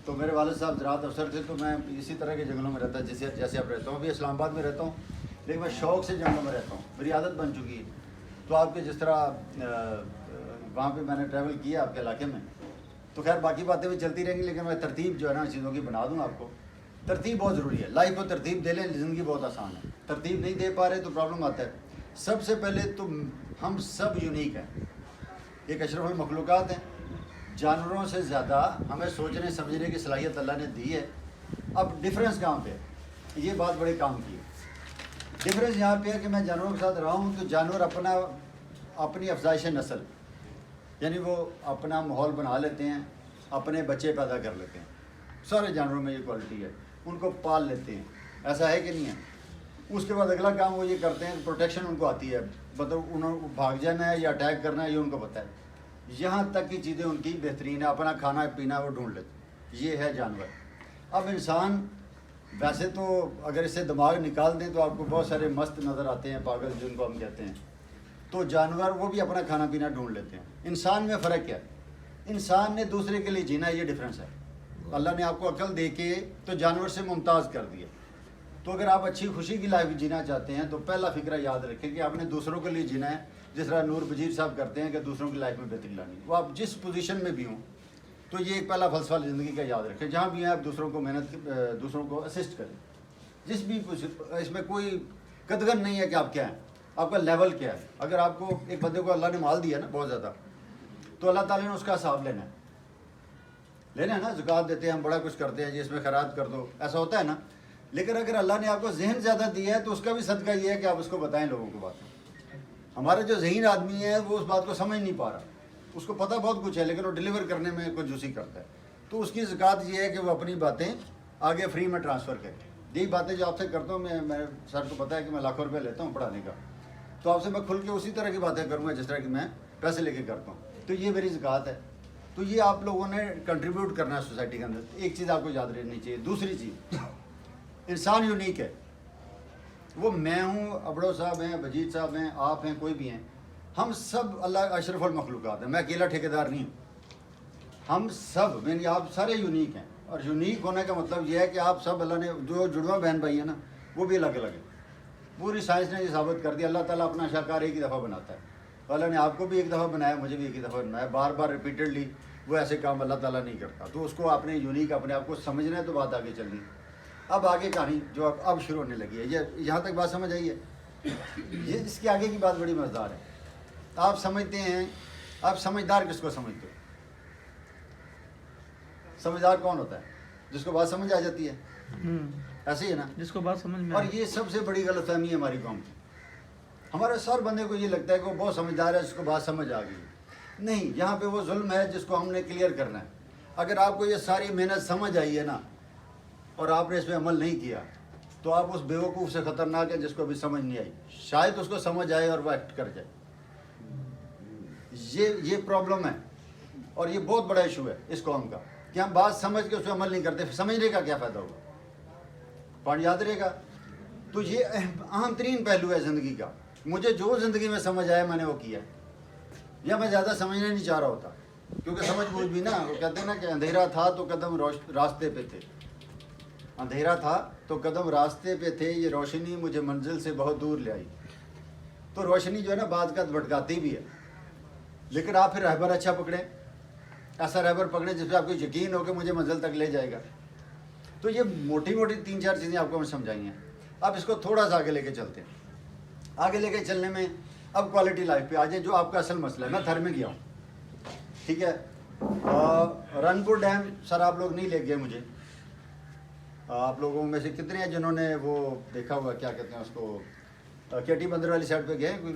तो मेरे वालिद साहब ज़राअत अफसर थे, तो मैं इसी तरह के जंगलों में रहता जैसे जैसे अब रहता हूँ। अभी इस्लामाबाद में रहता हूँ, लेकिन मैं शौक़ से जंगलों में रहता हूँ, मेरी आदत बन चुकी है। तो आपके जिस तरह वहाँ पे मैंने ट्रैवल किया आपके इलाके में, तो खैर बाकी बातें भी चलती रहेंगी, लेकिन मैं तरतीब जो है ना चीज़ों की बना दूँ आपको। तरतीब बहुत ज़रूरी है, लाइफ को तरतीब दे लें, ज़िंदगी बहुत आसान है। तरतीब नहीं दे पा रहे तो प्रॉब्लम आता है। सबसे पहले तो हम सब यूनिक हैं, एक अशरफुल मखलूक़ात हैं, जानवरों से ज़्यादा हमें सोचने समझने की सलाहियत अल्लाह ने दी है। अब डिफरेंस कहाँ पे है, ये बात बड़े काम की है। डिफरेंस यहाँ पे है कि मैं जानवरों के साथ रहा हूँ तो जानवर अपनी अफजाइश नस्ल, यानी वो अपना माहौल बना लेते हैं, अपने बच्चे पैदा कर लेते हैं। सारे जानवरों में ये क्वालिटी है, उनको पाल लेते हैं, ऐसा है कि नहीं है। उसके बाद अगला काम वो ये करते हैं, प्रोटेक्शन उनको आती है, मतलब उन्होंने भाग जाना है या अटैक करना है ये उनको पता है। यहाँ तक की चीज़ें उनकी बेहतरीन है, अपना खाना पीना वो ढूंढ लेते, ये है जानवर। अब इंसान वैसे तो अगर इससे दिमाग निकाल दें तो आपको बहुत सारे मस्त नज़र आते हैं, पागल जिनको हम कहते हैं। तो जानवर वो भी अपना खाना पीना ढूंढ लेते हैं। इंसान में फ़र्क क्या है, इंसान ने दूसरे के लिए जीना, ये डिफरेंस है। अल्लाह ने आपको अकल दे के तो जानवर से मुमताज़ कर दिया। तो अगर आप अच्छी खुशी की लाइफ जीना चाहते हैं तो पहला फ़िक्रा याद रखें कि आपने दूसरों के लिए जीना है, जिस तरह नूर बजीर साहब करते हैं कि दूसरों की लाइफ में बेहतरी लानी। वो आप जिस पोजीशन में भी हों, तो ये एक पहला फ़लसफ़ा ज़िंदगी का याद रखें। जहाँ भी हैं आप दूसरों को दूसरों को असिस्ट करें, जिस भी इसमें कोई कदगन नहीं है कि आप क्या हैं, आपका लेवल क्या है। अगर आपको एक बंदे को अल्लाह ने माल दिया ना बहुत ज़्यादा, तो अल्लाह ताला ने उसका हिसाब लेना है ना। ज़कात देते हैं हम, बड़ा कुछ करते हैं जी, इसमें खैरात कर दो, ऐसा होता है ना। लेकिन अगर अल्लाह ने आपको जहन ज़्यादा दिया है तो उसका भी सदका ये है कि आप उसको बताएं लोगों को बातें। हमारा जो ज़हीन आदमी है वो उस बात को समझ नहीं पा रहा, उसको पता बहुत कुछ है लेकिन वो डिलीवर करने में कंजूसी करता है। तो उसकी ज़कात ये है कि वो अपनी बातें आगे फ्री में ट्रांसफ़र करे। यही बातें जो आपसे करता हूँ मैं सर को पता है कि मैं लाखों रुपये लेता हूँ पढ़ाने का, तो आपसे मैं खुल के उसी तरह की बातें करूँगा जिस तरह की मैं पैसे लेके करता हूँ। तो ये मेरी ज़कात है। तो ये आप लोगों ने कंट्रीब्यूट करना है सोसाइटी के अंदर। एक चीज़ आपको याद रखनी चाहिए। दूसरी चीज़, इंसान यूनिक है। वो मैं हूँ, अबड़ो साहब हैं, वजीद साहब हैं, आप हैं, कोई भी हैं, हम सब अल्लाह अशरफुल मखलूक़ात हैं। मैं अकेला ठेकेदार नहीं हूँ, हम सब, यानी आप सारे यूनिक हैं। और यूनिक होने का मतलब ये है कि आप सब, अल्लाह ने जो जुड़वा बहन भाई है ना, वो भी अलग अलग है। पूरी साइंस ने ये साबित कर दिया, अल्लाह ताला अपना शाकार एक ही दफ़ा बनाता है। अल्लाह ने आपको भी एक दफ़ा बनाया, मुझे भी एक ही दफ़ा बनाया, बार बार रिपीटेडली वो ऐसे काम अल्लाह ताला नहीं करता। तो उसको आपने यूनिक अपने आप को समझना है, तो बात आगे चलनी। अब आगे कहानी जो अब शुरू होने लगी है, ये यहाँ तक बात समझ आई है। ये इसके आगे की बात बड़ी मज़ेदार है। आप समझते हैं, आप समझदार किसको समझते हो? समझदार कौन होता है? जिसको बात समझ आ जाती है, ऐसे ही है ना, जिसको बात समझ में। और ये सबसे बड़ी गलतफहमी है हमारी कौम की। हमारे सर बंदे को ये लगता है कि वो बहुत समझदार है, जिसको बात समझ आ गई। नहीं, यहाँ पे वो जुल्म है जिसको हमने क्लियर करना है। अगर आपको ये सारी मेहनत समझ आई है ना और आपने इस पर अमल नहीं किया, तो आप उस बेवकूफ़ से ख़तरनाक है जिसको अभी समझ नहीं आई। शायद उसको समझ आए और वह एक्ट कर जाए। ये प्रॉब्लम है और ये बहुत बड़ा इशू है इस कौम का कि हम बात समझ के उस पर अमल नहीं करते। समझने का क्या फ़ायदा होगा? पॉइंट याद रहेगा। तो ये अहम तरीन पहलू है ज़िंदगी का। मुझे जो ज़िंदगी में समझ आया मैंने वो किया, या मैं ज़्यादा समझना नहीं चाह रहा होता, क्योंकि समझ बूझ भी ना, वो कहते हैं ना कि अंधेरा था तो कदम रास्ते पे थे। अंधेरा था तो कदम रास्ते पे थे, ये रोशनी मुझे मंजिल से बहुत दूर ले आई। तो रोशनी जो है ना बाद का भटकाती भी है, लेकिन आप फिर रहबर अच्छा पकड़ें, ऐसा रहबर पकड़ें जिस पर आपको यकीन हो कि मुझे मंजिल तक ले जाएगा। तो ये मोटी मोटी 3-4 चीज़ें आपको मैं समझाई हैं। अब इसको थोड़ा सा आगे लेके चलते हैं। आगे लेके चलने में अब क्वालिटी लाइफ पे आ जाए, जो आपका असल मसला है। मैं थर में गया हूँ, ठीक है। रनपुर डैम सर आप लोग नहीं ले गए मुझे। आप लोगों में से कितने हैं जिन्होंने वो देखा हुआ, क्या कहते हैं उसको, केटी बंदर वाली साइड पे गए?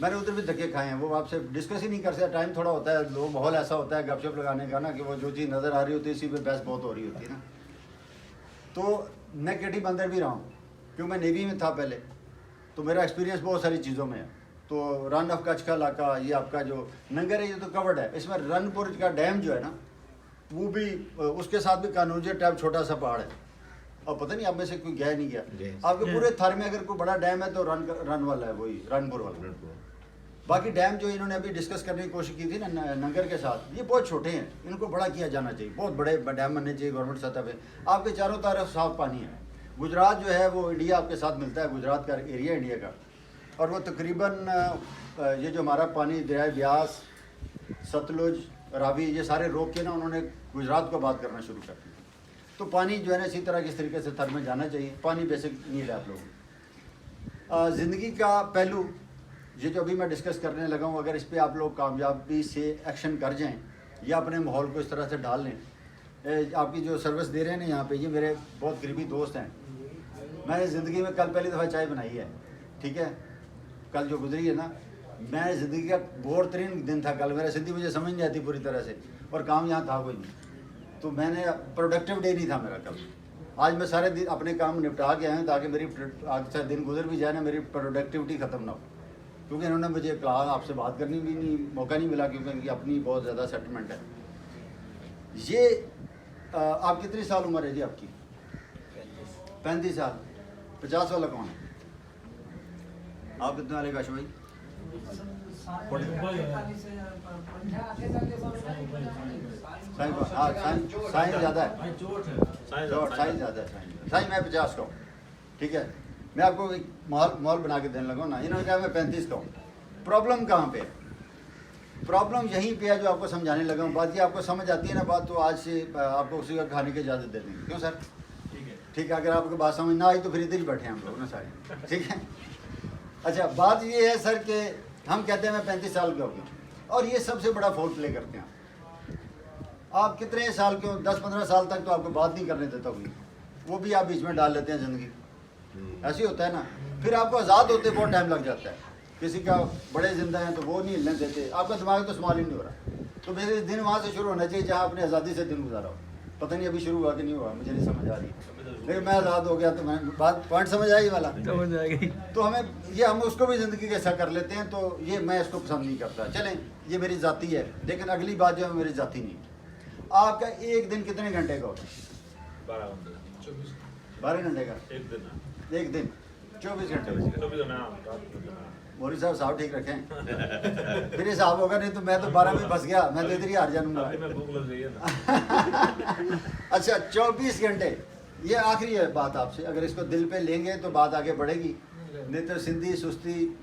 मैंने उधर भी धक्के खाए हैं। वो आपसे डिस्कस ही नहीं कर सकता, टाइम थोड़ा होता है, लोग माहौल ऐसा होता है गपशप लगाने का ना कि वो जो चीज़ नज़र आ रही होती है इसी पे बहस बहुत हो रही होती है ना। तो मैं केटी बंदर भी रहा हूँ क्योंकि मैं नेवी में था पहले, तो मेरा एक्सपीरियंस बहुत सारी चीज़ों में है। तो रन ऑफ कच्छ का इलाका, ये आपका जो नंगर है, ये तो कवर्ड है। इसमें रनपुर का डैम जो है ना, वो भी, उसके साथ भी कानूजिया टाइप छोटा सा पहाड़ है। और पता नहीं आप में से कोई गया नहीं गया। आपके पूरे थर में अगर कोई बड़ा डैम है तो रन वाला है, वही रनपुर वाला। बाकी डैम जो इन्होंने अभी डिस्कस करने की कोशिश की थी ना नंगर के साथ, ये बहुत छोटे हैं, इनको बड़ा किया जाना चाहिए, बहुत बड़े डैम बनने चाहिए गवर्नमेंट सतह पे। आपके चारों तरफ साफ पानी है। गुजरात जो है वो इंडिया आपके साथ मिलता है, गुजरात का एरिया इंडिया का, और वो तकरीबन ये जो हमारा पानी दरिया ब्यास, सतलुज, रावी, ये सारे रोक के ना उन्होंने गुजरात को बात करना शुरू कर दिया। तो पानी जो है ना इसी तरह किस तरीके से थर में जाना चाहिए। पानी बेसिक नीड है आप लोगों की। ज़िंदगी का पहलू ये जो अभी मैं डिस्कस करने लगा हूँ, अगर इस पर आप लोग कामयाबी से एक्शन कर जाएं या अपने माहौल को इस तरह से डाल लें, आपकी जो सर्विस दे रहे हैं ना यहाँ पे, ये मेरे बहुत करीबी दोस्त हैं। मैंने ज़िंदगी में कल पहली दफ़ा चाय बनाई है, ठीक है, कल जो गुजरी है ना, मैं ज़िंदगी का बोर तरीन दिन था कल, मेरा सिंधी मुझे समझ नहीं आती पूरी तरह से, और काम यहाँ था कोई नहीं, तो मैंने प्रोडक्टिव डे नहीं था मेरा कल। आज मैं सारे दिन अपने काम निपटा के आया हूँ ताकि मेरी आज से दिन गुजर भी जाए ना, मेरी प्रोडक्टिविटी ख़त्म ना हो, क्योंकि इन्होंने मुझे कहा आपसे बात करनी भी नहीं, मौका नहीं मिला, क्योंकि इनकी अपनी बहुत ज़्यादा सेटलमेंट है। ये आप कितनी साल उम्र है जी आपकी? 35 साल। 50 वाला कौन है? आप कितने वाले काश भाई? साइंस ज़्यादा है, साइंस ज़्यादा है, साइंस मैं 50 का हूँ, ठीक है। मैं आपको एक मॉल बना के देने लगा ना, इन्होंने कहा मैं 35 का हूँ। प्रॉब्लम कहाँ पे है? प्रॉब्लम यहीं पे है जो आपको समझाने लगा हूँ। बात ये आपको समझ आती है ना बात, तो आज से आपको उसी का खाने की इजाज़त दे देंगे। क्यों सर? ठीक है, अगर आपको बात समझ ना आई तो फिर इधर ही बैठे हम लोग ना सारे, ठीक है। अच्छा, बात ये है सर कि हम कहते हैं मैं 35 साल का हो गया, और ये सबसे बड़ा फॉल्ट प्ले करते हैं। आप कितने साल के हो? 10-15 साल तक तो आपको बात नहीं करने देता कोई, वो भी आप बीच में डाल लेते हैं ज़िंदगी, ऐसे ही होता है ना। फिर आपको आज़ाद होते बहुत टाइम लग जाता है। किसी का बड़े जिंदा हैं तो वो नहीं हिलने देते, आपका दिमाग तो इस्तेमाल ही नहीं हो रहा। तो मेरे दिन वहाँ से शुरू होना चाहिए जहाँ आपने आज़ादी से दिन गुजारा हो। पता नहीं अभी शुरू हुआ कि नहीं हुआ, मुझे नहीं समझ आ रही, लेकिन मैं आज़ाद हो गया तो मैं बात पॉइंट समझ आई वाला, समझ आएगी। तो हमें ये हम उसको भी ज़िंदगी कैसा कर लेते हैं, तो ये मैं इसको पसंद नहीं करता। चलें, ये मेरी ज़ाती है, लेकिन अगली बात जो है मेरी ज़ाती नहीं। आपका एक दिन कितने घंटे का होता है? 12 घंटे का एक दिन 24 घंटे। मौलवी साहब साहब ठीक रखें फिर हिसाब होगा, नहीं तो मैं तो 12 में फंस गया, मैं तो इधर ही हार जाऊंगा। अच्छा, 24 घंटे, ये आखिरी है बात आपसे। अगर इसको दिल पे लेंगे तो बात आगे बढ़ेगी, नहीं तो सिंधी सुस्ती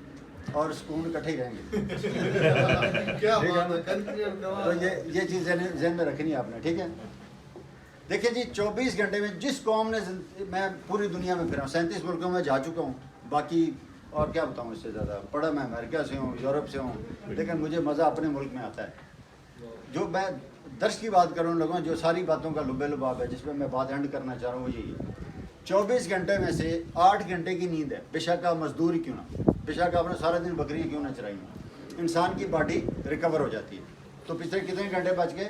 और सुकून इकट्ठे ही रहेंगे। क्या तो ये चीज़ जहन में रखनी है आपने, ठीक है। देखिए जी, 24 घंटे में जिस कौम ने, मैं पूरी दुनिया में फिरा हूँ, 37 मुल्कों में जा चुका हूँ, बाकी और क्या बताऊँ इससे ज़्यादा। पढ़ा मैं अमेरिका से हूँ, यूरोप से हूँ, लेकिन मुझे मज़ा अपने मुल्क में आता है। जो मैं दर्श की बात करूँ लोगों, जो सारी बातों का लुबे लुबाब है, जिसमें मैं बात एंड करना चाह रहा हूँ, वो यही है। 24 घंटे में से 8 घंटे की नींद है, बेशक आप मजदूर ही क्यों ना, बेशक आपने सारा दिन बकरी क्यों ना चराई, इंसान की बॉडी रिकवर हो जाती है। तो पिछले कितने घंटे बच गए?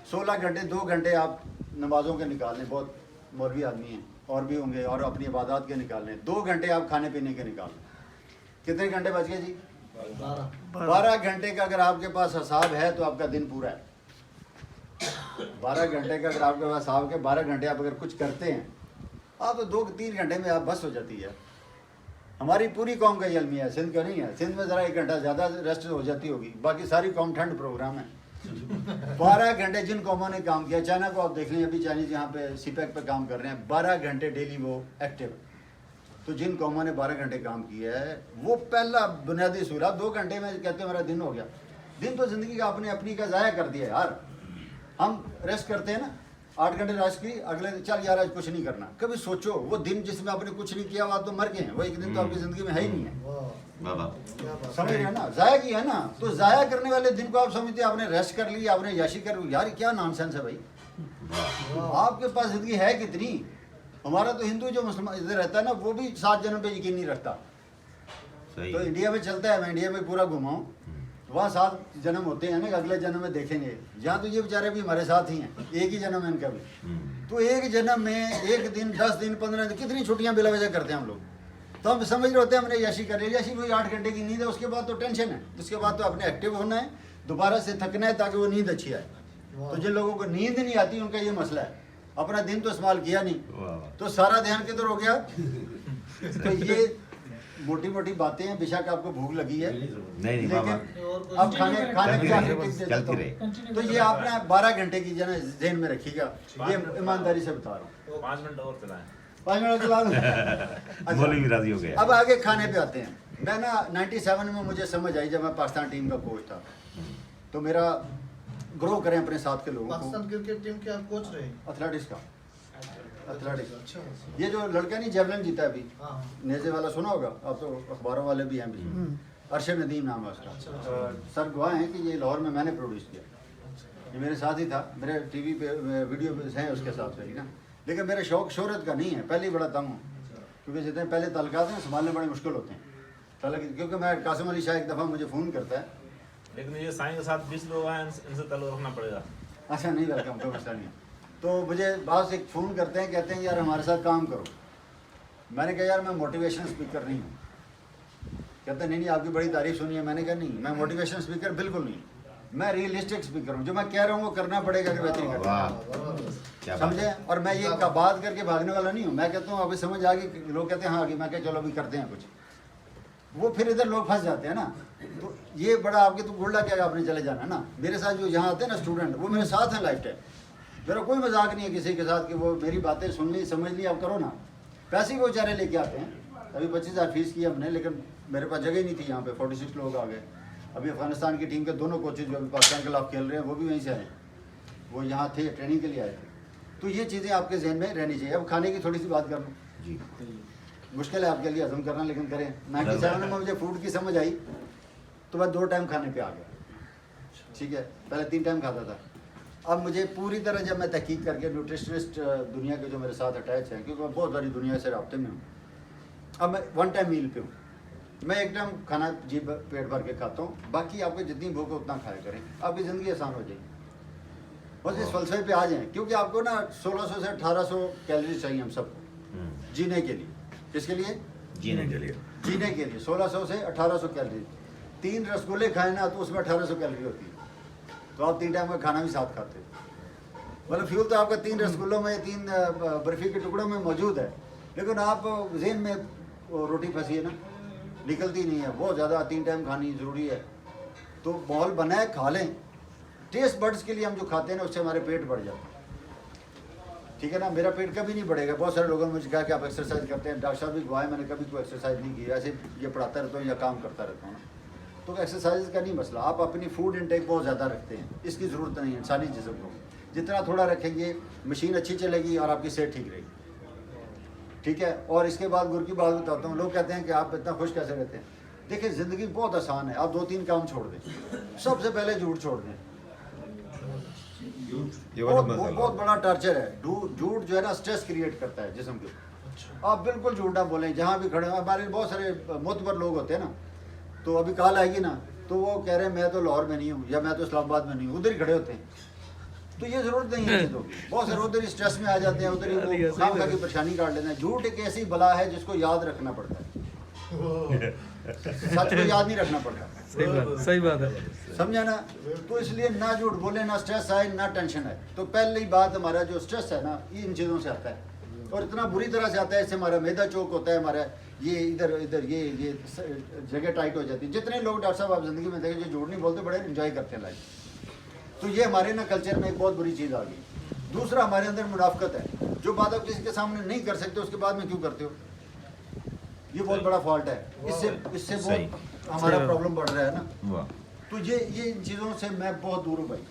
16 घंटे। 2 घंटे आप नमाज़ों के निकाल लें, बहुत मौलवी आदमी हैं और भी होंगे, और अपनी इबादत के निकाल लें। 2 घंटे आप खाने पीने के निकाल लें, कितने घंटे बच गए जी? 12 घंटे का अगर आपके पास हिसाब है तो आपका दिन पूरा है। 12 घंटे का अगर आपके पास हिसाब के 12 घंटे आप अगर कुछ करते हैं, आप तो 2-3 घंटे में आप बस हो जाती है। हमारी पूरी कौम का ये अलमिया है, सिंध का नहीं है। सिंध में ज़रा 1 घंटा ज़्यादा रेस्ट हो जाती होगी, बाकी सारी कौम ठंड प्रोग्राम है। 12 घंटे जिन कौमों ने काम किया, चाइना को आप देख लें, अभी चाइनीज यहाँ पे सीपैक पे काम कर रहे हैं, 12 घंटे डेली वो एक्टिव। तो जिन कौमों ने 12 घंटे काम किया है, वो पहला बुनियादी सूरा। 2 घंटे में कहते हैं मेरा दिन हो गया। दिन तो ज़िंदगी का अपनी अपनी का ज़ाया कर दिया यार। हम रेस्ट करते हैं ना, 8 घंटे रेस्ट की, अगले दिन चल यार आज कुछ नहीं करना। कभी सोचो वो दिन जिसमें आपने कुछ नहीं किया, वहाँ तो मर गए हैं, वो एक दिन तो आपकी ज़िंदगी में है ही नहीं है। समझ रहे हैं ना, ज़ाया किया ना। तो ज़ाया करने वाले दिन को आप समझते हैं आपने रेस्ट कर ली, आपने याशी कर ली, यार क्या नॉनसेंस है भाई। आपके पास ज़िंदगी है कितनी? हमारा तो हिंदू जो मुसलमान इधर रहता है ना, वो भी 7 जन्म पे यकीन नहीं रखता। तो इंडिया में चलता है, मैं इंडिया में पूरा घुमाऊँ, वहाँ 7 जन्म होते हैं ना, अगले जन्म में देखेंगे। यहाँ तो ये बेचारे भी हमारे साथ ही हैं, एक ही जन्म है इनका भी। तो एक जन्म में 1 दिन, 10 दिन, 15 दिन, कितनी छुट्टियाँ बिला वजह करते हैं हम लोग। तो हम समझ रहे होते हैं हमने याशी कर लिया। याशी कोई 8 घंटे की नींद है, उसके बाद तो टेंशन है, उसके बाद तो अपने एक्टिव होना है, दोबारा से थकना है ताकि वो नींद अच्छी आए। तो जिन लोगों को नींद नहीं आती उनका ये मसला है, अपना दिन तो इस्तेमाल किया नहीं, तो सारा ध्यान किधर हो गया। तो मोटी मोटी बातें हैं, बेशक आपको भूख लगी है नहीं बाबा, लेकिन अब खाने की चलती रहे। तो ये आपने 12 घंटे की जना जहन में रखिएगा, ये ईमानदारी से बता रहा हूँ। 5 मिनट और चलाएं। 5 मिनट चला दूं? मौलवी भी राजी हो गया। अब आगे खाने पे आते हैं। मैं ना 97 में मुझे समझ आई जब मैं पाकिस्तान टीम का कोच था, तो मेरा ग्रो करें अपने साथ के लोगों को। पाकिस्तान क्रिकेट टीम के आप कोच रहे? एथलेटिक्स का, एथलेटिक्स। अच्छा। ये जो लड़का नहीं जेवलिन जीता है अभी, हाँ। नेजे वाला सुना होगा आप, तो अखबारों वाले भी हैं बीच में, अरशद नदीम नाम है उसका। सर गवाह हैं कि ये लाहौर में मैंने प्रोड्यूस किया, ये मेरे साथ ही था, मेरे टीवी पे वीडियो पे हैं उसके साथ से ना। लेकिन मेरा शौक शोहरत का नहीं है, पहले ही बड़ा तंग हूँ, क्योंकि जितने पहले तलकात हैं संभालने बड़े मुश्किल होते हैं। क्योंकि मैं कासिम अली शाह एक दफ़ा मुझे फ़ोन करता है, लेकिन ये साईं के साथ 20 लोग आए, इनसे ताल्लुक रखना पड़ेगा। अच्छा नहीं वेलकम, कोई मसला नहीं है। तो मुझे बाहर से फ़ोन करते हैं, कहते हैं यार हमारे साथ काम करो। मैंने कहा यार मैं मोटिवेशनल स्पीकर नहीं हूँ। कहते हैं नहीं आपकी बड़ी तारीफ सुनी है। मैंने कहा नहीं, मैं मोटिवेशनल स्पीकर बिल्कुल नहीं, मैं रियलिस्टिक स्पीकर हूँ। जो मैं कह रहा हूँ वो करना पड़ेगा कि बेहतरी करना, समझे। और मैं ये बात करके भागने वाला नहीं हूँ। मैं कहता हूँ अभी समझ आ गई, लोग कहते हैं हाँ आगे, मैं कह चलो अभी करते हैं कुछ, वो फिर इधर लोग फंस जाते हैं ना। तो ये बड़ा आपके तो गुल्डा क्या आपने चले जाना है ना। मेरे साथ जो यहाँ आते हैं ना स्टूडेंट, वो मेरे साथ हैं लाइफ टाइम। मेरा कोई मजाक नहीं है किसी के साथ कि वो मेरी बातें सुन ली समझ ली अब करो ना। पैसे ही वो बेचारे लेके आते हैं। अभी 25,000 फीस की हमने, लेकिन मेरे पास जगह ही नहीं थी यहाँ पे, 46 लोग आ गए। अभी अफगानिस्तान की टीम के दोनों कोचेज जो अभी पाकिस्तान के खिलाफ खेल रहे हैं वो भी वहीं से आए, वो यहाँ थे ट्रेनिंग के लिए आए थे। तो ये चीज़ें आपके जहन में रहनी चाहिए। अब खाने की थोड़ी सी बात कर लूँ जी, मुश्किल है आपके लिए हजम करना, लेकिन करें। 97 में मुझे फूड की समझ आई तो मैं 2 टाइम खाने पे आ गया, ठीक है। पहले 3 टाइम खाता था। अब मुझे पूरी तरह जब मैं तहकीक करके न्यूट्रिशनिस्ट दुनिया के जो मेरे साथ अटैच हैं, क्योंकि मैं बहुत सारी दुनिया से राब्ते में हूँ, अब मैं 1 टाइम मील पे हूँ। मैं 1 टाइम खाना जी पेट भर के खाता हूँ, बाकी आपको जितनी भूख है उतना खाया करें, आपकी ज़िंदगी आसान हो जाएगी। बस इस फलसफे पे आ जाएं, क्योंकि आपको ना 1600 से 1800 कैलोरी चाहिए हम सबको जीने के लिए। किसके लिए? जीने के लिए। जीने के लिए 1600 से 1800 कैलोरी। 3 रसगुल्ले खाए ना तो उसमें 1800 कैलोरी होती है। तो आप 3 टाइम का खाना भी साथ खाते हो। मतलब फ्यूल तो आपका 3 रसगुल्लों में, 3 बर्फ़ी के टुकड़ों में मौजूद है, लेकिन आप जेहन में रोटी फंसी है ना, निकलती नहीं है। बहुत ज़्यादा 3 टाइम खानी ज़रूरी है। तो माहौल बना है, खा लें। टेस्ट बड्स के लिए हम जो खाते हैं ना, उससे हमारे पेट बढ़ जाते हैं, ठीक है ना। मेरा पेट कभी नहीं बढ़ेगा। बहुत सारे लोगों ने मुझे कहा कि आप एक्सरसाइज करते हैं, डॉक्टर साहब भी गवाह है, मैंने कभी कोई एक्सरसाइज नहीं की। ऐसे ये पढ़ाता रहता हूँ या काम करता रहता हूँ ना, तो एक्सरसाइज का नहीं मसला। आप अपनी फूड इनटेक बहुत ज़्यादा रखते हैं, इसकी ज़रूरत नहीं है। इंसानी जिस्म को जितना थोड़ा रखेंगे, मशीन अच्छी चलेगी और आपकी सेहत ठीक रहेगी, ठीक है। और इसके बाद गुर की बात बताता हूँ। लोग कहते हैं कि आप इतना खुश कैसे रहते हैं। देखिए ज़िंदगी बहुत आसान है। आप 2-3 काम छोड़ दें। सबसे पहले झूठ छोड़ दें। बहुत बड़ा टॉर्चर है झूठ, जो है ना स्ट्रेस क्रिएट करता है जिस्म के ऊपर। आप बिल्कुल झूठ ना बोलें। जहाँ भी खड़े हो, हमारे बहुत सारे मोतबर लोग होते हैं ना, तो अभी कॉल आएगी ना, तो वो कह रहे हैं मैं तो लाहौर में नहीं हूँ या मैं तो इस्लामाबाद में नहीं हूँ, उधर ही खड़े होते हैं। तो ये ज़रूरत नहीं है चीज़ों की। बहुत सारे उधर ही स्ट्रेस में आ जाते हैं, उधर ही खाम खा की परेशानी काट लेते हैं। झूठ एक ऐसी बला है जिसको याद रखना पड़ता है, सच को याद नहीं रखना पड़ता। सही बात है, समझा ना। तो इसलिए ना झूठ बोले, ना स्ट्रेस आए, ना टेंशन आए। तो पहली बात हमारा जो स्ट्रेस है ना, ये इन चीज़ों से आता है और इतना बुरी तरह से आता है। इससे हमारा मैदा चौक होता है, हमारा ये इधर इधर ये जगह टाइट हो जाती है। जितने लोग डॉक्टर साहब आप ज़िंदगी में देखें जो झूठ नहीं बोलते, बड़े इन्जॉय करते हैं लाइफ। तो ये हमारे ना कल्चर में एक बहुत बुरी चीज़ आ गई। दूसरा, हमारे अंदर मुनाफकत है। जो बात आप किसी के सामने नहीं कर सकते उसके बाद में क्यों करते हो, ये बहुत बड़ा फॉल्ट है। इससे बहुत हमारा प्रॉब्लम बढ़ रहा है ना। तो ये इन चीज़ों से मैं बहुत दूर हूँ भाई।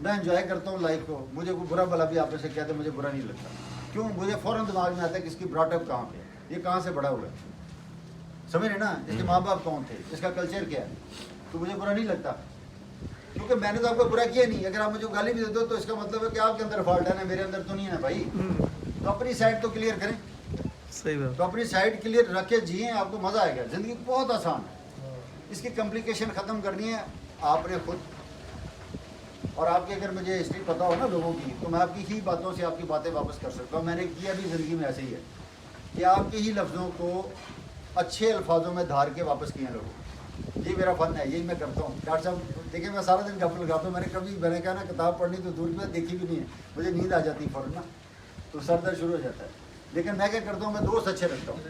मैं एंजॉय करता हूँ लाइफ को। मुझे कोई बुरा भला भी आप ऐसे कहते मुझे बुरा नहीं लगता। क्यों? मुझे फ़ौरन दिमाग में आता है कि इसकी ब्रॉटअप कहाँ पे, ये कहाँ से बड़ा हुआ है, समझ रहे ना। इसके माँ बाप कौन थे, इसका कल्चर क्या है, तो मुझे बुरा नहीं लगता। क्योंकि मैंने तो आपको बुरा किया नहीं। अगर आप मुझे गाली भी दे दो तो इसका मतलब है कि आपके अंदर फॉल्ट है ना, मेरे अंदर तो नहीं है भाई। तो अपनी साइड तो क्लियर करें। सही बात। तो अपनी साइड क्लियर रख के जिए, आपको मज़ा आएगा। ज़िंदगी बहुत आसान है। इसकी कॉम्प्लिकेशन ख़त्म करनी है आपने खुद। और आपकी अगर मुझे हिस्ट्री पता हो ना लोगों की, तो मैं आपकी ही बातों से आपकी बातें वापस कर सकता हूँ। मैंने किया भी ज़िंदगी में ऐसे ही है कि आपके ही लफ्ज़ों को अच्छे अल्फाजों में धार के वापस किए लोगों। ये मेरा फ़न है, यही मैं करता हूँ। डॉक्टर साहब देखिए मैं सारा दिन गप लगाता हूँ। मैंने कहा ना किताब पढ़नी तो दूर की बात, देखी भी नहीं है। मुझे नींद आ जाती है फ़ौरन ना, तो सर दर्द शुरू हो जाता है। लेकिन मैं क्या करता हूँ, मैं दोस्त अच्छे रखता हूँ।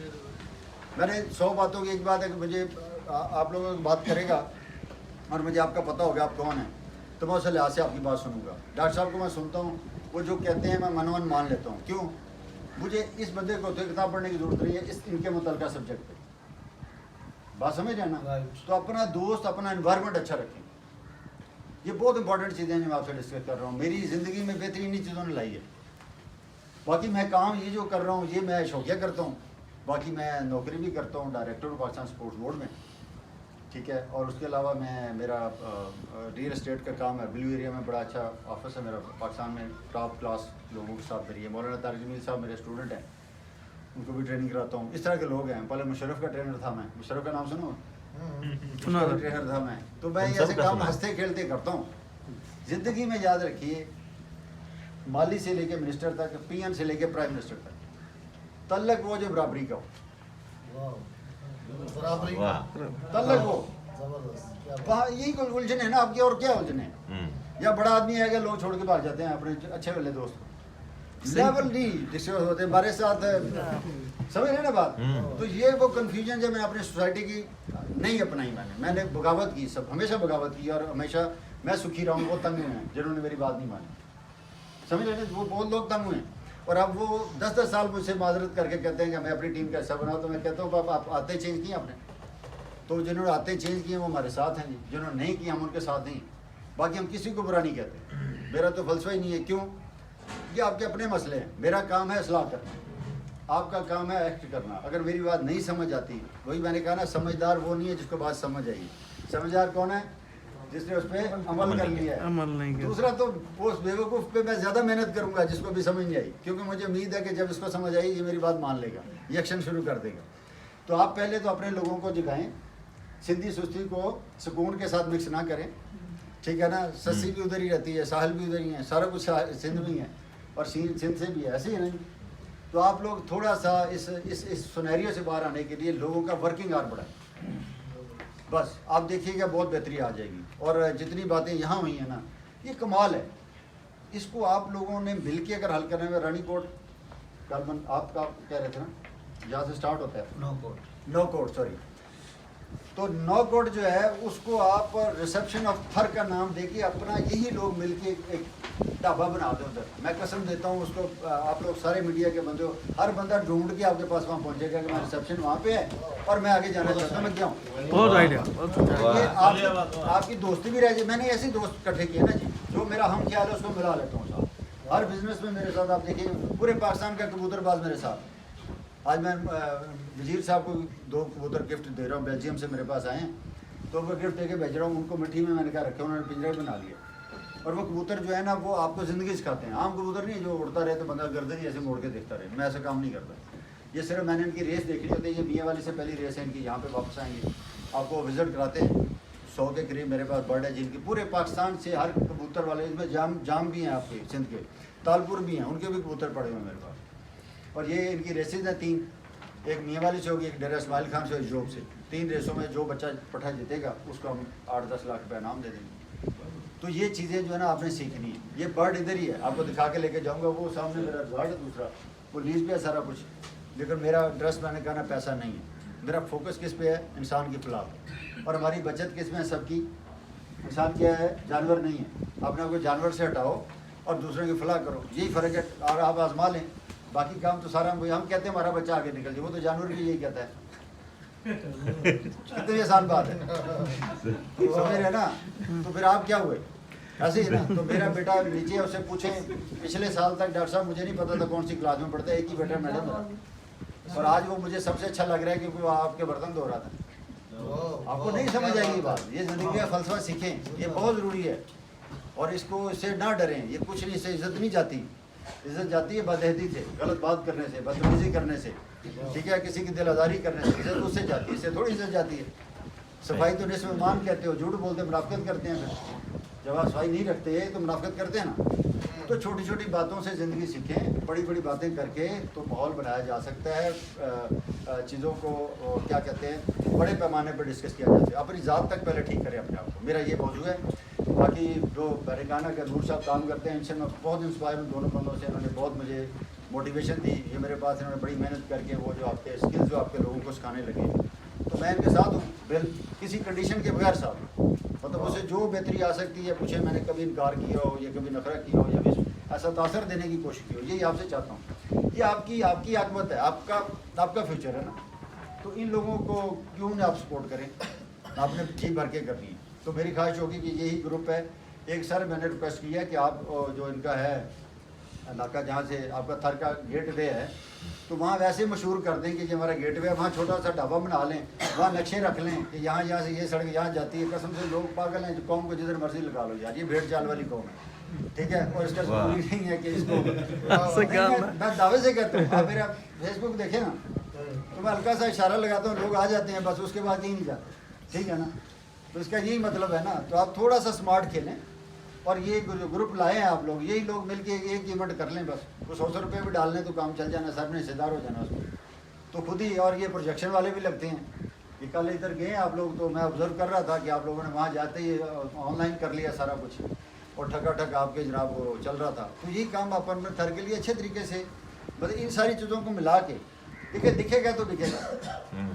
मैंने 100 बातों की एक बात है कि मुझे आप लोगों से बात करेगा और मुझे आपका पता होगा आप कौन है, तो मैं उस लिहाज से आपकी बात सुनूंगा। डॉक्टर साहब को मैं सुनता हूँ, वो जो कहते हैं मैं मनोमन मान लेता हूँ। क्यों? मुझे इस बंदे को तो किताब पढ़ने की जरूरत नहीं है इस इनके मुतल्लिका सब्जेक्ट पे। बात समझ रहे हैं ना? Right. तो अपना दोस्त, अपना एनवायरनमेंट अच्छा रखें। ये बहुत इंपॉर्टेंट चीज़ें हैं जो मैं आपसे डिस्कस कर रहा हूँ। मेरी ज़िंदगी में बेहतरीन ही चीज़ों ने लाई है। बाकी मैं काम ये जो कर रहा हूँ ये मैं शौकिया करता हूँ। बाकी मैं नौकरी भी करता हूँ, डायरेक्टर हूँ पाकिस्तान स्पोर्ट्स बोर्ड में, ठीक है। और उसके अलावा मैं मेरा रियल एस्टेट का काम है। ब्लू एरिया में बड़ा अच्छा ऑफिस है मेरा पाकिस्तान में, टॉप क्लास लोगों के साथ मेरी है। मौलाना तारिक जमील साहब मेरे स्टूडेंट हैं, उनको भी ट्रेनिंग कराता हूँ। इस तरह के लोग हैं। पहले मुशर्रफ का ट्रेनर था मैं, मुशर्रफ का नाम सुनो, सुना उसका भी ट्रेनर था मैं। तो मैं ऐसे काम हंसते खेलते करता हूँ। ज़िंदगी में याद रखिए, माली से लेके मिनिस्टर तक, पीएम से लेके प्राइम मिनिस्टर तक, तल्लक वो जो बराबरी का हो, वाह बराबरी वाह तल्लक वो जबरदस्त क्या बात। वहाँ यही उलझन है ना आपकी, और क्या उलझन है? या बड़ा आदमी है कि लोग छोड़ के भाग जाते हैं अपने अच्छे वाले दोस्त को। लेवल नहीं डिस्कस होते हमारे साथ, समझ रहे ना बात? तो ये वो कन्फ्यूजन जो मैंने अपनी सोसाइटी की नहीं अपनाई। मैंने बगावत की, सब हमेशा बगावत की, और हमेशा मैं सुखी रहा हूँ। वो तंग हुए हैं जिन्होंने मेरी बात नहीं मानी, समझ रहे? वो बहुत लोग तंग हुए हैं। और अब वो 10-10 साल मुझसे माजरत करके कहते हैं कि मैं अपनी टीम का हिस्सा बनाऊँ। तो मैं कहता हूँ पापा आप आते चेंज किए आपने, तो जिन्होंने आते चेंज किए वो हमारे साथ हैं जी, जिन्होंने नहीं किए हम उनके साथ नहीं। बाकी हम किसी को बुरा नहीं कहते, मेरा तो फलसफा ही नहीं है। क्यों? ये आपके अपने मसले हैं। मेरा काम है इस्लाह करना, आपका काम है एक्ट करना। अगर मेरी बात नहीं समझ आती, वही मैंने कहा ना, समझदार वो नहीं है जिसको बात समझ आएगी। समझदार कौन है? जिसने उस पर अमल कर लिया है। अमल नहीं किया। दूसरा तो उस बेवकूफ़ पे मैं ज़्यादा मेहनत करूंगा जिसको भी समझ नहीं आई, क्योंकि मुझे उम्मीद है कि जब इसको समझ आई ये मेरी बात मान लेगा, ये एक्शन शुरू कर देगा। तो आप पहले तो अपने लोगों को जगाएं, सिंधी सुस्ती को सुकून के साथ मिक्स ना करें, ठीक है ना? सस्सी भी उधर ही रहती है, साहिल भी उधर ही है, सारा कुछ सिंध में है और सिंध से भी है, ऐसे ही नहीं। तो आप लोग थोड़ा सा इस सुनहरियों से बाहर आने के लिए लोगों का वर्किंग आवर बढ़ाएं। बस आप देखिएगा बहुत बेहतरी आ जाएगी। और जितनी बातें यहाँ हुई हैं ना, ये कमाल है। इसको आप लोगों ने मिल के अगर हल करने में, रानी कोट कल आपका कह रहे थे ना, जहाँ से स्टार्ट होता है नो कोट, सॉरी, तो नो कोट जो है उसको आप रिसेप्शन ऑफ थर का नाम देके अपना यही लोग मिलके एक ढाबा बना दो उधर। मैं कसम देता हूँ उसको, आप लोग सारे मीडिया के बंदे हो, हर बंदा ढूंढ के आपके पास वहाँ पहुँचेगा कि मैं रिसेप्शन वहाँ पे है और मैं आगे जाना चाहता हूँ, मैं क्या हूँ। बहुत आइडिया, ये आपकी दोस्ती भी रह जाए। मैंने ऐसे दोस्त इकट्ठे किए ना जी, जो मेरा हम ख्याल है उसको मिला लेता हूँ साथ। हर बिजनेस में मेरे साथ, आप देखिए पूरे पाकिस्तान का कबूतरबाज मेरे साथ। आज मैं वजीर साहब को 2 कबूतर गिफ्ट दे रहा हूँ, बेल्जियम से मेरे पास आए हैं, तो उनको गिफ्ट दे के भेज रहा हूँ। उनको मिट्टी में मैंने क्या रखे, उन्होंने पिंजरा बना लिया। और वो कबूतर जो है ना, वो आपको ज़िंदगी सिखाते हैं। आम कबूतर नहीं जो उड़ता रहे तो बंदा गर्दन ही ऐसे मोड़ के देखता रहे, मैं ऐसा काम नहीं करता। ये सिर्फ मैंने इनकी रेस देखी होती है, ये मियाँ वाली से पहली रेस है इनकी, यहाँ पे वापस आएंगे, आपको विज़िट कराते हैं। 100 के करीब मेरे पास बर्ड है जिनकी पूरे पाकिस्तान से, हर कबूतर वाले, इसमें जाम भी हैं आपके सिंध के, तालपुर भी हैं, उनके भी कबूतर पड़े हुए हैं मेरे पास। और ये इनकी रेसेज हैं 3, एक मियाँ वाली से होगी, एक डेरा इस्माइल खान से और जोब से। 3 रेसों में जो बच्चा पठा जीतेगा उसको हम 8-10 लाख रुपये इनाम दे देंगे। तो ये चीज़ें जो है ना आपने सीखनी है। ये बर्ड इधर ही है, आपको दिखा के लेके जाऊँगा। वो सामने मेरा गार्ड है दूसरा, वो लीज पे है सारा कुछ, लेकिन मेरा ड्रेस मैंने कहना पैसा नहीं है। मेरा फोकस किस पे है? इंसान की फलाह पे। और हमारी बचत किस में है? सबकी। इंसान क्या है? जानवर नहीं है। अपने आप को जानवर से हटाओ और दूसरों की फलाह करो, यही फ़र्क है। और आप आजमा लें, बाकी काम तो सारा हम कहते हैं हमारा बच्चा आगे निकल जाए, वो तो जानवर भी यही कहता है। कितनी आसान बात है, समझ रहे ना? तो फिर आप क्या हुए? ऐसे ही ना। तो मेरा बेटा नीचे, उससे पूछें पिछले साल तक डॉक्टर साहब मुझे नहीं पता था कौन सी क्लास में पढ़ता है, एक ही बेटा मैडम था, और आज वो मुझे सबसे अच्छा लग रहा है क्योंकि वो आपके बर्तन धो रहा था। आपको नहीं समझ आएगी बात। ये ज़िंदगी का फलसफा सीखें, ये बहुत ज़रूरी है। और इसको, इससे ना डरें, ये कुछ नहीं, इससे इज़्ज़त नहीं जाती। इज़्ज़त जाती है बदहदी से, गलत बात करने से, बदतमीजी करने से, ठीक है, किसी की दिल आज़ारी करने से। इज़्ज़त उससे जाती है, इससे थोड़ी इज़्ज़त जाती है। सफाई तो निस्फ़ ईमान कहते हो, झूठ बोलते मुनाफ़िक़त करते हैं। फिर जब आप सफाई नहीं रखते तो मुनाफ़िक़त करते हैं ना। तो छोटी छोटी बातों से ज़िंदगी सीखें, बड़ी बड़ी बातें करके तो माहौल बनाया जा सकता है। चीज़ों को क्या कहते हैं, बड़े पैमाने पर डिस्कस किया जाता है। अपनी ज़ात तक पहले ठीक करें अपने आप को, मेरा ये मौजू है। बाकी जो बरेकाना के नूर साहब काम करते हैं, इनसे मैं बहुत इंस्पायर हूँ, दोनों बंदों से। इन्होंने बहुत मुझे मोटिवेशन दी, ये मेरे पास इन्होंने बड़ी मेहनत करके वो जो आपके स्किल्स जो आपके लोगों को सिखाने लगे, तो मैं इनके साथ हूँ किसी कंडीशन के बगैर साथ हूँ। मतलब उसे जो बेहतरी आ सकती है, पूछे मैंने कभी इनकार किया हो या कभी नखरा किया हो या भी ऐसा तासर देने की कोशिश की हो, यही आपसे चाहता हूँ। ये आपकी आकमत है, आपका फ्यूचर है ना, तो इन लोगों को क्यों ना आप सपोर्ट करें, आपने जी भर के करनी है। तो मेरी ख्वाहिश होगी कि यही ग्रुप है। एक सर मैंने रिक्वेस्ट किया कि आप जो इनका है इलाका जहाँ से आपका थर का गेट वे है, तो वहाँ वैसे मशहूर कर दें कि ये हमारा गेट वे है, वहाँ छोटा सा ढाबा बना लें, वहाँ नक्शे रख लें कि यहाँ से ये सड़क यहाँ जाती है। कसम से लोग पागल हैं, जो कौम को जिधर मर्जी लगा लो यार, ये भेड़ चाल वाली कौम है, ठीक है। और इसका जरूरी नहीं है कि इसको मैं दावे से कहता हूँ, आप मेरा फेसबुक देखें ना, तो मैं हल्का सा इशारा लगाता हूँ, लोग आ जाते हैं बस, उसके बाद कहीं नहीं जाते, ठीक है ना। तो इसका यही मतलब है ना। तो आप थोड़ा सा स्मार्ट खेलें, और ये जो ग्रुप लाए हैं आप लोग, यही लोग मिलके एक इवेंट कर लें बस, वो 100 रुपये भी डाल लें तो काम चल जाना, सब ने हिस्सेदार हो जाना उसमें तो खुद ही। और ये प्रोजेक्शन वाले भी लगते हैं कि कल इधर गए आप लोग, तो मैं ऑब्जर्व कर रहा था कि आप लोगों ने वहाँ जाते ही ऑनलाइन कर लिया सारा कुछ, और ठक आपके जनाब वो चल रहा था। तो यही काम अपन में थर के लिए अच्छे तरीके से, मतलब इन सारी चीज़ों को मिला के दिखेगा तो दिखेगा,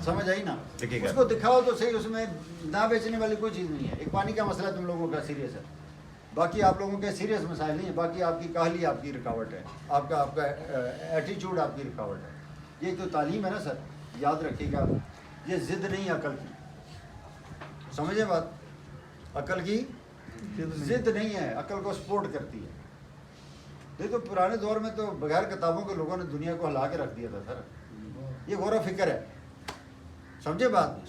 समझ आई ना। उसको दिखाओ तो सही, उसमें ना बेचने वाली कोई चीज़ नहीं है। एक पानी का मसला तुम लोगों का सीरियस है, बाकी आप लोगों के सीरियस मसाइल नहीं है, बाकी आपकी काहली आपकी रुकावट है, आपका एटीट्यूड आपकी रुकावट है। ये तो तालीम है ना सर, याद रखिएगा, ये ज़िद नहीं अकल की, समझे बात, अकल की ज़िद नहीं है, अकल को सपोर्ट करती है। देखो पुराने दौर में तो बगैर किताबों के लोगों ने दुनिया को हिला के रख दिया था सर, ये गौर फिक्र है, समझे बात,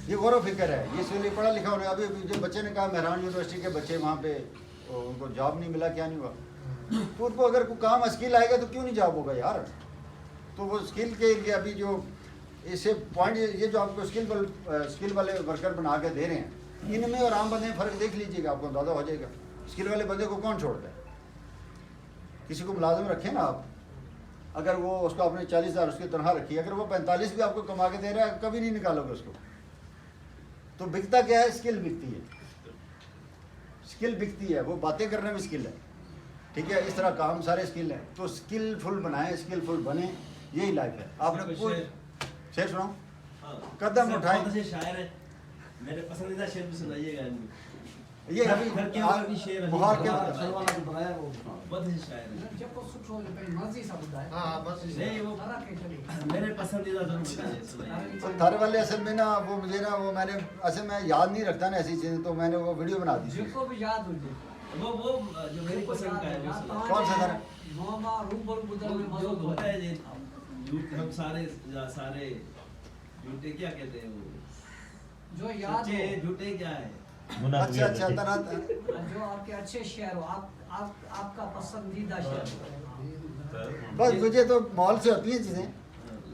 ये गौर फिक्र है। ये इसलिए पढ़ा लिखा होने, अभी जो बच्चे ने कहा मेहरान यूनिवर्सिटी के बच्चे वहाँ पे उनको जॉब नहीं मिला, क्या नहीं हुआ, तो उनको अगर कोई काम स्किल आएगा तो क्यों नहीं जॉब होगा यार। तो वो स्किल के लिए अभी जो इसे पॉइंट, ये जो आपको स्किल वाले वर्कर बना के दे रहे हैं, इनमें और आम बंदे में फ़र्क देख लीजिएगा, आपको अंदाज़ा हो जाएगा। स्किल वाले बंदे को कौन छोड़ता है, किसी को मुलाजिम रखें ना आप, अगर वो उसको आपने 40,000 उसकी तनख्वाह रखी, अगर वो 45 भी आपको कमा के दे रहा है, कभी नहीं निकालोगे उसको। तो बिकता क्या है, स्किल बिकती है, स्किल बिकती है, वो बातें करने में स्किल है, ठीक है। इस तरह काम सारे स्किल हैं, तो स्किलफुल बनाएं, स्किलफुल बने, यही लाइफ है। आपने शेर सुनाओ, कदम उठाएं, शायर है, मेरे पसंदीदा शेर भी सुनाइएगा। ये अभी घर के ऊपर भी शेर है, मुहार के बहुत अच्छे शायर है। हाँ बस नहीं वो मेरे पसंदीदा जरूर सुनाइए। तो थारे वाले असल में ना वो मुझे ना वो मैंने असल में याद नहीं रखता ना ऐसी चीज़ें, तो मैंने वो वीडियो बना दी थी। वो जो मेरी पसंद का है वो सुनाइए। कौन सा था? जो होता है ये झूठ, हम सारे झूठे क्या कहते हैं वो, जो याद सच्चे हो, झूठे क्या है। अच्छा तना जो आपके अच्छे शेर हो, आपका पसंदीदा शेर। बस मुझे तो मॉल से होती हैं चीज़ें,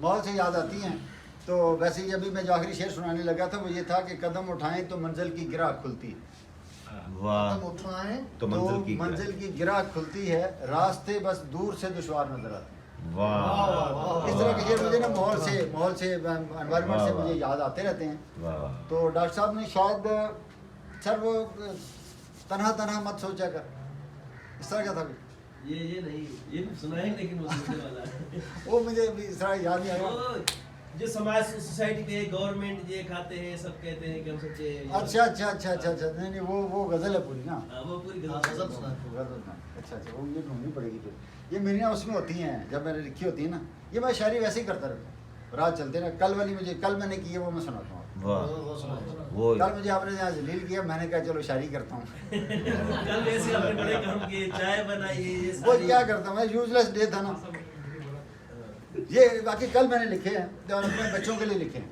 मॉल से याद आती हैं। तो वैसे ही अभी मैं जो आखिरी शेर सुनाने लगा था वो ये था कि कदम उठाएं तो मंजिल की गिराह खुलती है। वाह, कदम उठाएं तो मंजिल की गिराह खुलती है, रास्ते बस दूर से दुश्वार नजर आते हैं। वाह, इस तरह के शेर मुझे ना माहौल से एनवायरनमेंट से मुझे याद आते रहते हैं। वाह, तो डॉक्टर साहब ने शायद सर वो तन्हा मत सोचा कर, इस तरह का था कुछ। ये नहीं, ये सुना है लेकिन वो सुनने वाला है। वो मुझे भी इस तरह याद नहीं आया। वो जो समाज सोसाइटी पे गवर्नमेंट ये खाते हैं, सब कहते हैं कि हम सच्चे। अच्छा नहीं वो गजल है पूरी ना, वो पूरी गजल गजल सुना। गजल ना, अच्छा वो ये ढूंढनी पड़ेगी फिर। ये मेरी ना उसमें होती हैं, जब मैंने लिखी होती है ना, ये मैं शायरी वैसे ही करता रहता हूँ, रात चलते ना। कल वाली मुझे कल मैंने की है वो मैं सुनाता हूँ। वाह, वो कल मुझे आपने यहाँ जलील किया, मैंने कहा चलो शायरी करता हूँ। कल ऐसे अपने बड़े काम किए, चाय बनाइए, ये वो सारी- क्या करता हूँ मैं, यूजलेस डे था ना ये। बाकी कल मैंने लिखे हैं और अपने बच्चों के लिए लिखे हैं,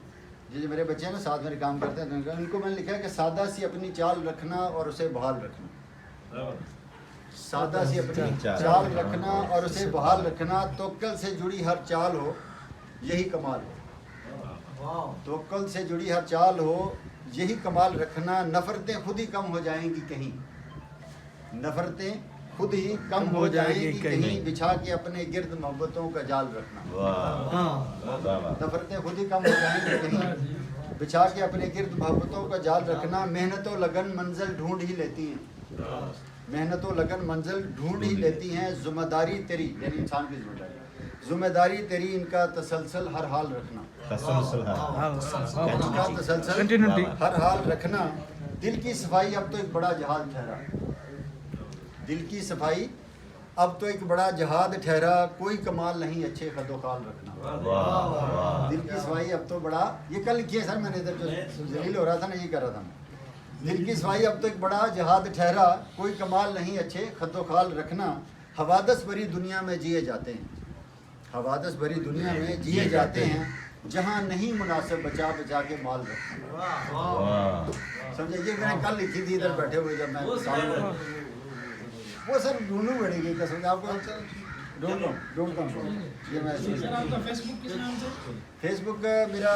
जो मेरे बच्चे हैं ना साथ मेरे काम करते हैं, तो उनको मैंने लिखा है कि सादा सी अपनी चाल रखना और उसे बहाल रखना। सादा सी अपनी चाल रखना और उसे बहाल रखना, तवक्कल से जुड़ी हर चाल हो यही कमाल हो। तवक्कल से जुड़ी हर चाल हो यही कमाल रखना, नफरतें खुद ही कम हो जाएंगी कहीं, नफरतें खुद ही कम हो जाएंगी कहीं, बिछा के अपने गिर्द मोहब्बतों का जाल रखना। वाह, नफरतें खुद ही कम हो जाएंगी कहीं, बिछा के अपने गिर्द मोहब्बतों का जाल रखना, मेहनत और लगन मंजिल ढूंढ ही लेती हैं। मेहनत व लगन मंजिल ढूंढ ही लेती हैं, जिम्मेदारी तेरी यानी इंसान की जिम्मेदारी तेरी, इनका तसलसल हर हाल रखना, तसलसल है। इनका तसलसल कंटिन्यूटी हर हाल रखना। दिल की सफाई अब तो एक बड़ा जहाज ठहरा, दिल की सफाई अब तो एक बड़ा जहाद ठहरा, कोई कमाल नहीं अच्छे खदोखाल रखना। वाह वाह। दिल की सफाई अब तो बड़ा, ये कल लिखी है सर मैंने, इधर जो जलील हो रहा था ना ये कर रहा था मैं। दिल की सफाई अब तो एक बड़ा जहाद ठहरा, कोई कमाल नहीं अच्छे खदोखाल रखना। हवादस भरी दुनिया में जिए जाते हैं, हवादस भरी दुनिया में जिए जाते हैं, जहाँ नहीं मुनासिब बचा बचा के माल रखना। वाह। समझे, ये मैंने कल लिखी थी इधर बैठे हुए जब मैं वो सर ढूंढू पड़ेगी कसम, आपको ढूंढता हूँ ये मैं सर आपका फेसबुक किस नाम से? फेसबुक मेरा